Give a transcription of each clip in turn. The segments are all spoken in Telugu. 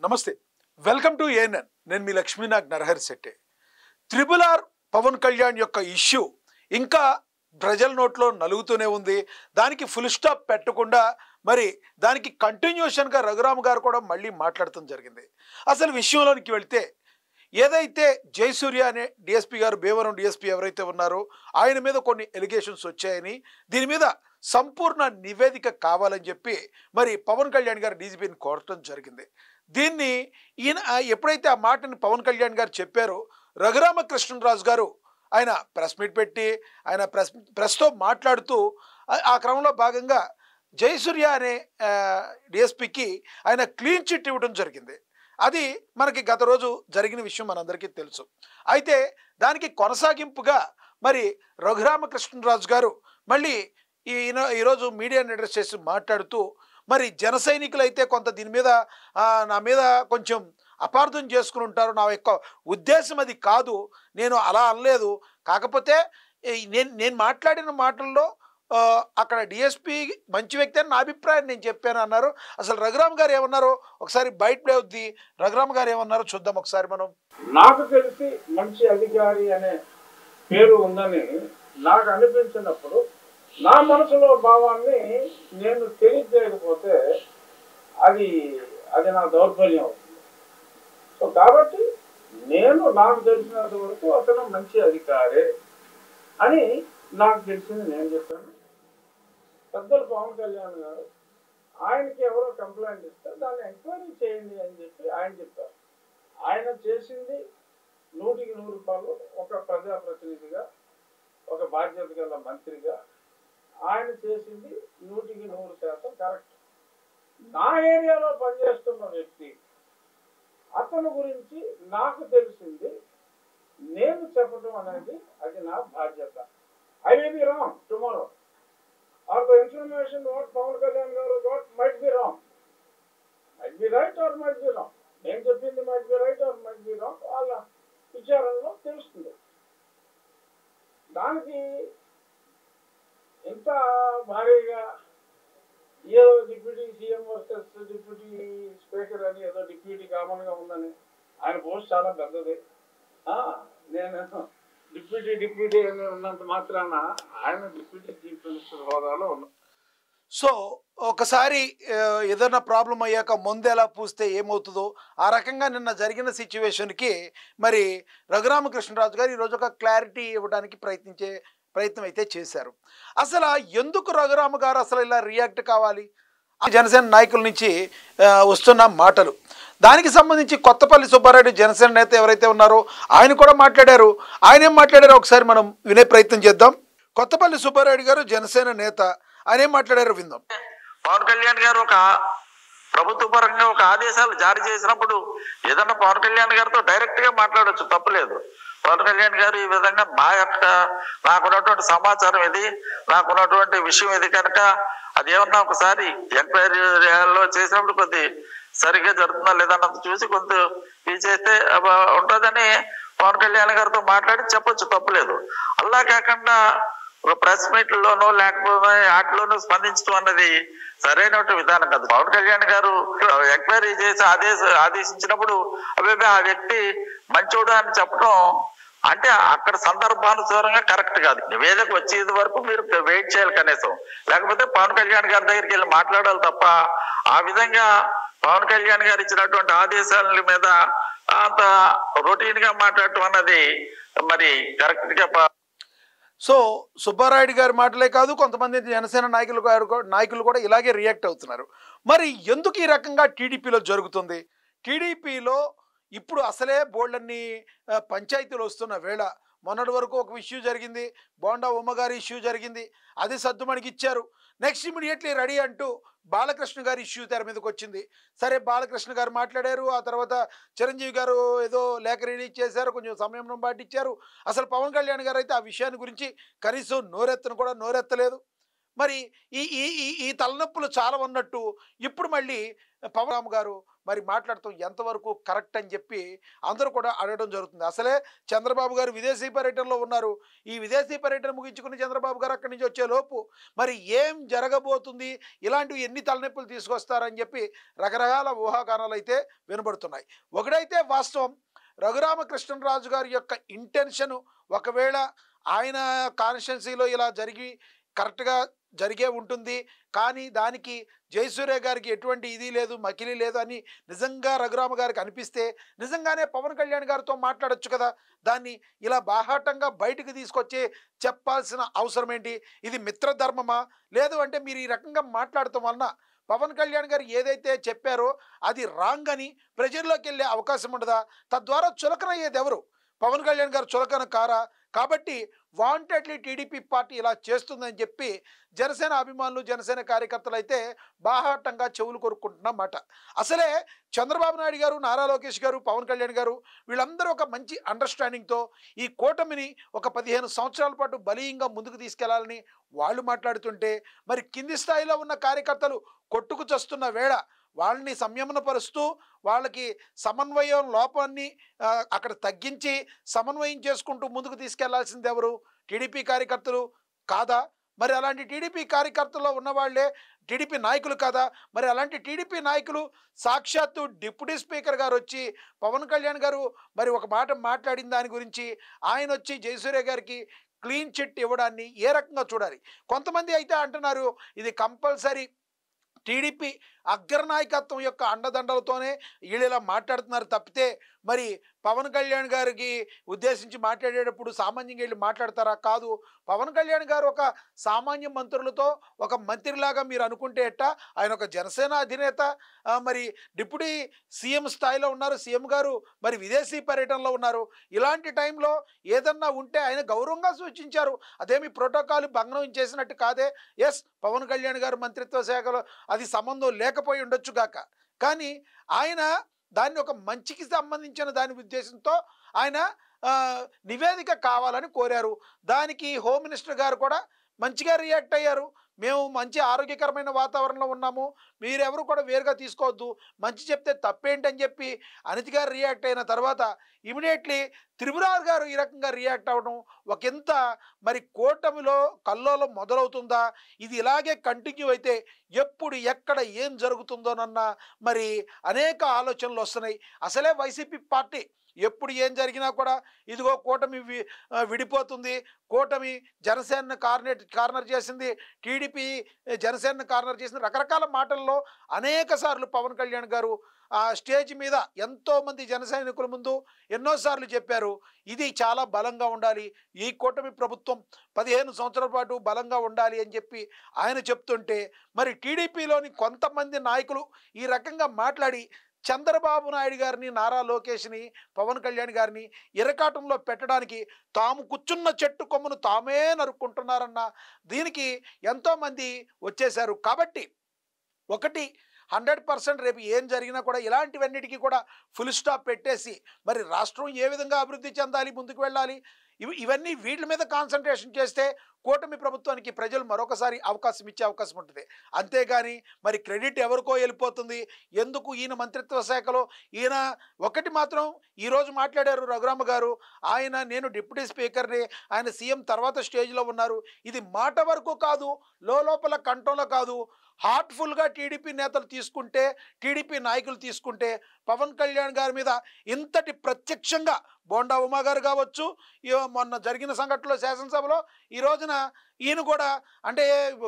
నమస్తే, వెల్కమ్ టు ఏఎన్ఎన్. నేను మీ లక్ష్మీనాగ్ నరహరి శెట్టి. త్రిబుల్ ఆర్ పవన్ కళ్యాణ్ యొక్క ఇష్యూ ఇంకా ప్రజల నోట్లో నలుగుతూనే ఉంది. దానికి ఫుల్ స్టాప్ పెట్టకుండా మరి దానికి కంటిన్యూషన్గా రఘురామ్ గారు కూడా మళ్ళీ మాట్లాడటం జరిగింది. అసలు విషయంలోనికి వెళ్తే ఏదైతే జయసూర్య అనే డిఎస్పీ గారు, భీమవరం డిఎస్పీ ఎవరైతే ఉన్నారో ఆయన మీద కొన్ని ఎలిగేషన్స్ వచ్చాయని, దీని మీద సంపూర్ణ నివేదిక కావాలని చెప్పి మరి పవన్ కళ్యాణ్ గారు డీజీపీని కోరటం జరిగింది. దీన్ని ఈయన ఎప్పుడైతే ఆ మాటని పవన్ కళ్యాణ్ గారు చెప్పారో, రఘురామకృష్ణరాజు గారు ఆయన ప్రెస్ మీట్ పెట్టి ఆయన ప్రెస్తో మాట్లాడుతూ ఆ క్రమంలో భాగంగా జయసూర్య అనే డిఎస్పీకి ఆయన క్లీన్ చిట్ ఇవ్వడం జరిగింది. అది మనకి గత రోజు జరిగిన విషయం మనందరికీ తెలుసు. అయితే దానికి కొనసాగింపుగా మరి రఘురామకృష్ణరాజు గారు మళ్ళీ ఈరోజు మీడియాని అడ్రస్ చేసి మాట్లాడుతూ, మరి జన సైనికులు అయితే కొంత దీని మీద నా మీద కొంచెం అపార్థం చేసుకుని ఉంటారు, నా యొక్క ఉద్దేశం అది కాదు, నేను అలా అనలేదు, కాకపోతే నేను మాట్లాడిన మాటల్లో అక్కడ డిఎస్పీ మంచి వ్యక్తి అని నా అభిప్రాయం నేను చెప్పాను అన్నారు. అసలు రఘురామ్ గారు ఏమన్నారో ఒకసారి బయట ప్లే అవుద్ది. రఘురామ్ గారు ఏమన్నారో చూద్దాం ఒకసారి మనం. నాకు తెలిసి మంచి అధికారి అనే పేరు ఉందని నాకు అనిపించినప్పుడు నా మనసులో భావాన్ని నేను తెలియజేయకపోతే అది నా దౌర్బల్యం అవుతుంది. సో కాబట్టి నాకు తెలిసినంత వరకు అతను మంచి అధికారే అని నాకు తెలిసింది నేను చెప్పాను. పెద్దలు పవన్ కళ్యాణ్ గారు ఆయనకి ఎవరో కంప్లైంట్ ఇస్తే దాన్ని ఎంక్వైరీ చేయండి అని చెప్పి ఆయన చెప్పారు. ఆయన చేసింది 100కి 100 ఒక ప్రజాప్రతినిధిగా, ఒక బాధ్యత గల మంత్రిగా ఆయన చేసింది 100కి 100% కరెక్ట్. నా ఏరియాలో పనిచేస్తున్న వ్యక్తి అతని గురించి నాకు తెలిసింది నేను చెప్పడం అనేది అది నా బాధ్యత. I may be wrong tomorrow. Or the information what Pawan Kalyan garu got might be wrong. Might be right or might be wrong. నేను చెప్పింది might be right or might be wrong. వాళ్ళ విచారణలో తెలుస్తుంది. దానికి ఇంత భారీగా ఏదో deputy CM versus deputy speaker అని ఏదో డిప్యూటీ కామన్గా ఉందని, ఆయన పోస్ట్ చాలా పెద్దది. నేను డిప్యూటీ అని ఉన్నంత మాత్రాన ఆయన డిప్యూటీ చీఫ్ మినిస్టర్ హోదాలో ఉన్నా. సో ఒకసారి ఏదైనా ప్రాబ్లం అయ్యాక ముందు ఎలా పూస్తే ఏమవుతుందో ఆ రకంగా నిన్న జరిగిన సిచ్యువేషన్కి మరి రఘురామకృష్ణరాజు గారు ఈరోజు ఒక క్లారిటీ ఇవ్వడానికి ప్రయత్నం అయితే చేశారు. అసలు ఎందుకు రఘురామ గారు అసలు ఇలా రియాక్ట్ కావాలి? జనసేన నాయకుల నుంచి వస్తున్న మాటలు, దానికి సంబంధించి కొత్తపల్లి సుబ్బారెడ్డి జనసేన నేత ఎవరైతే ఉన్నారో ఆయన కూడా మాట్లాడారు. ఆయన ఏం మాట్లాడారో ఒకసారి మనం వినే ప్రయత్నం చేద్దాం. కొత్తపల్లి సుబ్బారెడ్డి గారు జనసేన నేత, ఆయన ఏం మాట్లాడారో విందాం. పవన్ కళ్యాణ్ గారు ఒక ప్రభుత్వ పరంగా ఒక ఆదేశాలు జారీ చేసినప్పుడు ఏదన్నా పవన్ కళ్యాణ్ గారితో డైరెక్ట్ గా మాట్లాడవచ్చు, తప్పులేదు. పవన్ కళ్యాణ్ గారు ఈ విధంగా నాకున్నటువంటి సమాచారం ఇది, నాకున్నటువంటి విషయం ఇది కనుక అదేమన్నా ఒకసారి ఎంక్వైరీలో చేసినప్పుడు కొద్ది సరిగ్గా జరుగుతుందా లేదన్నది చూసి కొంత ఇది చేస్తే ఉంటుందని పవన్ కళ్యాణ్ గారితో మాట్లాడి చెప్పొచ్చు, తప్పులేదు. అలా కాకుండా ఒక ప్రెస్ మీట్లోనో లేకపోతే వాటిలోనూ స్పందించడం అన్నది సరైన విధానం కాదు. పవన్ కళ్యాణ్ గారు ఎంక్వైరీ చేసి ఆదేశించినప్పుడు ఆ వ్యక్తి మంచోడు అని చెప్పడం అంటే అక్కడ సందర్భానుసారంగా కరెక్ట్ కాదు. నివేదిక వచ్చేది వరకు మీరు వెయిట్ చేయాలి కనీసం, లేకపోతే పవన్ కళ్యాణ్ గారి దగ్గరికి వెళ్ళి మాట్లాడాలి తప్ప ఆ విధంగా పవన్ కళ్యాణ్ గారు ఇచ్చినటువంటి ఆదేశాల మీద అంత రొటీన్ గా మాట్లాడటం అన్నది మరి కరెక్ట్ గా. సో సుబ్బారాయుడు గారి మాటలే కాదు, కొంతమంది జనసేన నాయకులు కూడా ఇలాగే రియాక్ట్ అవుతున్నారు. మరి ఎందుకు ఈ రకంగా టీడీపీలో జరుగుతుంది? టీడీపీలో ఇప్పుడు అసలే బోల్డన్ని పంచాయతీలు వస్తున్న వేళ, మొన్నటి వరకు ఒక ఇష్యూ జరిగింది, బోండా ఉమ్మగారి ఇష్యూ జరిగింది, అది సద్దుమణికి ఇచ్చారు. నెక్స్ట్ ఇమీడియట్లీ రెడీ అంటూ బాలకృష్ణ గారి ఇష్యూ తెర మీదకి వచ్చింది. సరే బాలకృష్ణ గారు మాట్లాడారు, ఆ తర్వాత చిరంజీవి గారు ఏదో లేఖ రిలీజ్ చేశారు, కొంచెం సమయం పాటించారు. అసలు పవన్ కళ్యాణ్ గారు అయితే ఆ విషయాన్ని గురించి కనీసం నోరెత్తలేదు. మరి ఈ ఈ ఈ తలనొప్పులు చాలా ఉన్నట్టు ఇప్పుడు మళ్ళీ పవన్ గారు మరి మాట్లాడటం ఎంతవరకు కరెక్ట్ అని చెప్పి అందరూ కూడా అడగడం జరుగుతుంది. అసలే చంద్రబాబు గారు విదేశీ పర్యటనలో ఉన్నారు. ఈ విదేశీ పర్యటన ముగించుకుని చంద్రబాబు గారు అక్కడి నుంచి వచ్చే లోపు మరి ఏం జరగబోతుంది, ఇలాంటివి ఎన్ని తలనొప్పులు తీసుకొస్తారని చెప్పి రకరకాల ఊహాగానాలు అయితే వినబడుతున్నాయి. ఒకటైతే వాస్తవం, రఘురామకృష్ణరాజు గారి యొక్క ఇంటెన్షన్ ఒకవేళ ఆయన కాన్స్టిట్యున్సీలో ఇలా జరిగి కరెక్ట్గా జరిగే ఉంటుంది, కానీ దానికి జయసూర్య గారికి ఎటువంటి ఇది లేదు, మకిలి లేదు అని నిజంగా రఘురామ గారికి అనిపిస్తే నిజంగానే పవన్ కళ్యాణ్ గారితో మాట్లాడొచ్చు కదా. దాన్ని ఇలా బాహాటంగా బయటకు తీసుకొచ్చి చెప్పాల్సిన అవసరం ఏంటి? ఇది మిత్రధర్మమా? లేదు అంటే మీరు ఈ రకంగా మాట్లాడటం వలన పవన్ కళ్యాణ్ గారు ఏదైతే చెప్పారో అది రాంగ్ అని ప్రజల్లోకి వెళ్ళే అవకాశం ఉండదా? తద్వారా చులకనయ్యేది ఎవరు? పవన్ కళ్యాణ్ గారు చులకన కారా? కాబట్టి వాంటెడ్లీ టీడీపీ పార్టీ ఇలా చేస్తుందని చెప్పి జనసేన అభిమానులు, జనసేన కార్యకర్తలు అయితే బాహాటంగా చెవులు కొరుక్కుంటున్నమాట. అసలే చంద్రబాబు నాయుడు గారు, నారా లోకేష్ గారు, పవన్ కళ్యాణ్ గారు వీళ్ళందరూ ఒక మంచి అండర్స్టాండింగ్తో ఈ కూటమిని ఒక 15 సంవత్సరాల పాటు బలీయంగా ముందుకు తీసుకెళ్లాలని వాళ్ళు మాట్లాడుతుంటే, మరి కింది స్థాయిలో ఉన్న కార్యకర్తలు కొట్టుకు చస్తున్న వేళ వాళ్ళని సంయమనపరుస్తూ వాళ్ళకి సమన్వయం లోపాన్ని అక్కడ తగ్గించి సమన్వయం చేసుకుంటూ ముందుకు తీసుకెళ్లాల్సింది ఎవరు? టీడీపీ కార్యకర్తలు కాదా? మరి అలాంటి టీడీపీ కార్యకర్తల్లో ఉన్నవాళ్లే టీడీపీ నాయకులు కాదా? మరి అలాంటి టీడీపీ నాయకులు సాక్షాత్తు డిప్యూటీ స్పీకర్ గారు వచ్చి పవన్ కళ్యాణ్ గారు మరి ఒక మాట మాట్లాడిన దాని గురించి ఆయన వచ్చి జయసూర్య గారికి క్లీన్ చిట్ ఇవ్వడాన్ని ఏ రకంగా చూడాలి? కొంతమంది అయితే అంటున్నారు ఇది కంపల్సరీ టీడీపీ అగ్రనాయకత్వం యొక్క అండదండలతోనే వీళ్ళు ఇలా మాట్లాడుతున్నారు తప్పితే మరి పవన్ కళ్యాణ్ గారికి ఉద్దేశించి మాట్లాడేటప్పుడు సామాన్యంగా వీళ్ళు మాట్లాడతారా? కాదు. పవన్ కళ్యాణ్ గారు ఒక సామాన్య మంత్రులతో ఒక మంత్రిలాగా మీరు అనుకుంటే ఎట్టా? ఆయన ఒక జనసేన అధినేత, మరి డిప్యూటీ సీఎం స్థాయిలో ఉన్నారు. సీఎం గారు మరి విదేశీ పర్యటనలో ఉన్నారు. ఇలాంటి టైంలో ఏదన్నా ఉంటే ఆయన గౌరవంగా సూచించారు. అదేమి ప్రోటోకాల్ భంగం చేసినట్టు కాదే. ఎస్, పవన్ కళ్యాణ్ గారు మంత్రిత్వ శాఖలో అది సంబంధం లేకపోయి ఉండొచ్చు గాక, కానీ ఆయన దాన్ని ఒక మంచికి సంబంధించిన దాని ఉద్దేశంతో ఆయన నివేదిక కావాలని కోరారు. దానికి హోమ్ మినిస్టర్ గారు కూడా మంచిగా రియాక్ట్ అయ్యారు. మేము మంచి ఆరోగ్యకరమైన వాతావరణంలో ఉన్నాము, మీరెవరు కూడా వేరుగా తీసుకోవద్దు, మంచి చెప్తే తప్పేంటని చెప్పి అనిత్ గారు రియాక్ట్ అయిన తర్వాత ఇమీడియట్లీ త్రిపురార్ గారు ఈ రకంగా రియాక్ట్ అవ్వడం ఒకంత మరి కూటమిలో కల్లోలం మొదలవుతుందా? ఇది ఇలాగే కంటిన్యూ అయితే ఎప్పుడు ఎక్కడ ఏం జరుగుతుందోనన్న మరి అనేక ఆలోచనలు వస్తున్నాయి. అసలే వైసీపీ పార్టీ ఎప్పుడు ఏం జరిగినా కూడా ఇదిగో కూటమి విడిపోతుంది, కూటమి జనసేనను కార్నర్ చేసింది, టీడీపీ జనసేనను కార్నర్ చేసింది, రకరకాల మాటల్లో అనేక సార్లు పవన్ కళ్యాణ్ గారు ఆ స్టేజ్ మీద ఎంతోమంది జన సైనికుల ముందు ఎన్నోసార్లు చెప్పారు ఇది చాలా బలంగా ఉండాలి, ఈ కూటమి ప్రభుత్వం 15 సంవత్సరాల పాటు బలంగా ఉండాలి అని చెప్పి ఆయన చెప్తుంటే మరి టీడీపీలోని కొంతమంది నాయకులు ఈ రకంగా మాట్లాడి చంద్రబాబు నాయుడు గారిని, నారా లోకేష్ని, పవన్ కళ్యాణ్ గారిని ఇరకాటంలో పెట్టడానికి తాము కూర్చున్న చెట్టు కొమ్మను తామే నరుక్కుంటున్నారన్న దీనికి ఎంతోమంది వచ్చేశారు. కాబట్టి ఒకటి 100% రేపు ఏం జరిగినా కూడా ఇలాంటివన్నిటికీ కూడా ఫుల్ స్టాప్ పెట్టేసి మరి రాష్ట్రం ఏ విధంగా అభివృద్ధి చెందాలి, ముందుకు వెళ్ళాలి, ఇవన్నీ వీటి మీద కాన్సన్ట్రేషన్ చేస్తే కూటమి ప్రభుత్వానికి ప్రజలు మరొకసారి అవకాశం ఇచ్చే అవకాశం ఉంటుంది. అంతేగాని మరి క్రెడిట్ ఎవరికో వెళ్ళిపోతుంది, ఎందుకు ఈయన మంత్రిత్వ శాఖలో ఈయన ఒకటి మాత్రం ఈరోజు మాట్లాడారు రఘురామ గారు, ఆయన నేను డిప్యూటీ స్పీకర్ని, ఆయన సీఎం తర్వాత స్టేజ్లో ఉన్నారు. ఇది మాట వరకు కాదు, లోపల కంఠంలో కాదు, హార్ట్ఫుల్గా టీడీపీ నేతలు తీసుకుంటే, టీడీపీ నాయకులు తీసుకుంటే పవన్ కళ్యాణ్ గారి మీద ఇంతటి ప్రత్యక్షంగా బోండా ఉమా గారు కావచ్చు, మొన్న జరిగిన సంఘటనలో శాసనసభలో ఈ రోజున ఈయన కూడా అంటే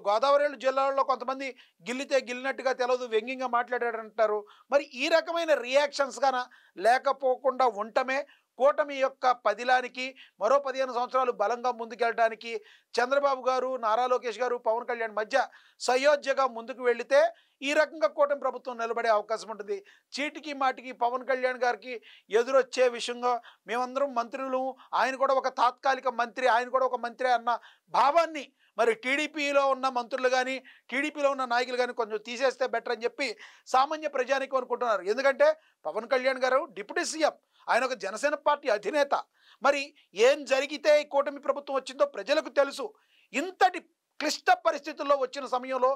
గోదావరి జిల్లాలో కొంతమంది గిల్లితే గిల్లినట్టుగా తెలియదు వ్యంగ్యంగా మాట్లాడారంటారు. మరి ఈ రకమైన రియాక్షన్స్ గాన లేకపోకుండా ఉండటమే కూటమి యొక్క పదిలానికి మరో 15 సంవత్సరాలు బలంగా ముందుకెళ్ళడానికి చంద్రబాబు గారు, నారా లోకేష్ గారు, పవన్ కళ్యాణ్ మధ్య సయోధ్యగా ముందుకు వెళితే ఈ రకంగా కూటమి ప్రభుత్వం నిలబడే అవకాశం ఉంటుంది. చీటికి మాటికి పవన్ కళ్యాణ్ గారికి ఎదురొచ్చే విషయంగా మేమందరం మంత్రులు, ఆయన కూడా ఒక తాత్కాలిక మంత్రి, ఆయన కూడా ఒక మంత్రి అన్న భావాన్ని మరి టీడీపీలో ఉన్న మంత్రులు కానీ, టీడీపీలో ఉన్న నాయకులు కానీ కొంచెం తీసేస్తే బెటర్ అని చెప్పి సామాన్య ప్రజానికం అనుకుంటున్నారు. ఎందుకంటే పవన్ కళ్యాణ్ గారు డిప్యూటీ సీఎం, ఆయన ఒక జనసేన పార్టీ అధినేత. మరి ఏం జరిగితే ఈ కూటమి ప్రభుత్వం వచ్చిందో ప్రజలకు తెలుసు. ఇంతటి క్లిష్ట పరిస్థితుల్లో వచ్చిన సమయంలో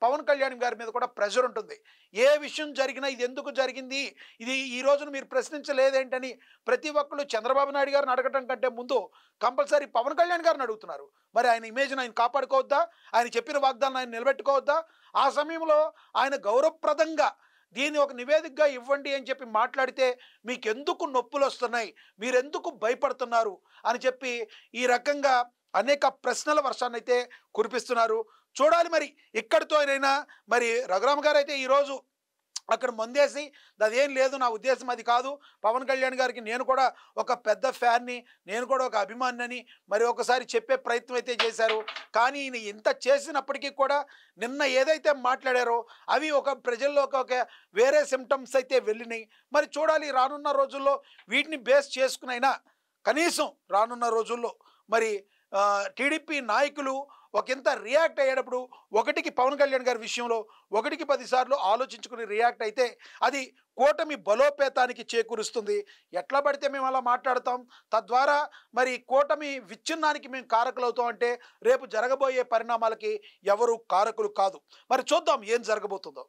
పవన్ కళ్యాణ్ గారి మీద కూడా ప్రెషర్ ఉంటుంది. ఏ విషయం జరిగినా ఇది ఎందుకు జరిగింది, ఇది ఈ రోజున మీరు ప్రశ్నించలేదేంటని ప్రతి ఒక్కళ్ళు చంద్రబాబు నాయుడు గారిని అడగటం కంటే ముందు కంపల్సరీ పవన్ కళ్యాణ్ గారిని అడుగుతున్నారు. మరి ఆయన ఇమేజ్ని ఆయన కాపాడుకోవద్దా, ఆయన చెప్పిన వాగ్దానం ఆయన నిలబెట్టుకోవద్దా? ఆ సమయంలో ఆయన గౌరవప్రదంగా దీన్ని ఒక నివేదికగా ఇవ్వండి అని చెప్పి మాట్లాడితే మీకెందుకు నొప్పులు వస్తున్నాయి, మీరెందుకు భయపడుతున్నారు అని చెప్పి ఈ రకంగా అనేక ప్రశ్నల వర్షాన్ని అయితే కురిపిస్తున్నారు. చూడాలి మరి ఇక్కడితో అయినా. మరి రఘురామ గారు అయితే ఈరోజు అక్కడ మందేసి అదేం లేదు, నా ఉద్దేశం అది కాదు, పవన్ కళ్యాణ్ గారికి నేను కూడా ఒక పెద్ద ఫ్యాన్ని, నేను కూడా ఒక అభిమానిని మరి ఒకసారి చెప్పే ప్రయత్నం అయితే చేశారు. కానీ ఈయన ఇంత చేసినప్పటికీ కూడా నిన్న ఏదైతే మాట్లాడారో అవి ఒక ప్రజల్లోకి ఒక వేరే సిమ్టమ్స్ అయితే వెళ్ళినాయి. మరి చూడాలి రానున్న రోజుల్లో వీటిని బేస్ చేసుకునైనా కనీసం రానున్న రోజుల్లో మరి టీడీపీ నాయకులు ఒకంత రియాక్ట్ అయ్యేటప్పుడు ఒకటికి పవన్ కళ్యాణ్ గారి విషయంలో 1-10 సార్లు ఆలోచించుకుని రియాక్ట్ అయితే అది కూటమి బలోపేతానికి చేకూరుస్తుంది. ఎట్లా పడితే మేము అలా మాట్లాడతాం, తద్వారా మరి కూటమి విచ్ఛిన్నానికి మేము కారకులు అవుతాం అంటే రేపు జరగబోయే పరిణామాలకి ఎవరు కారకులు కాదు. మరి చూద్దాం ఏం జరగబోతుందో.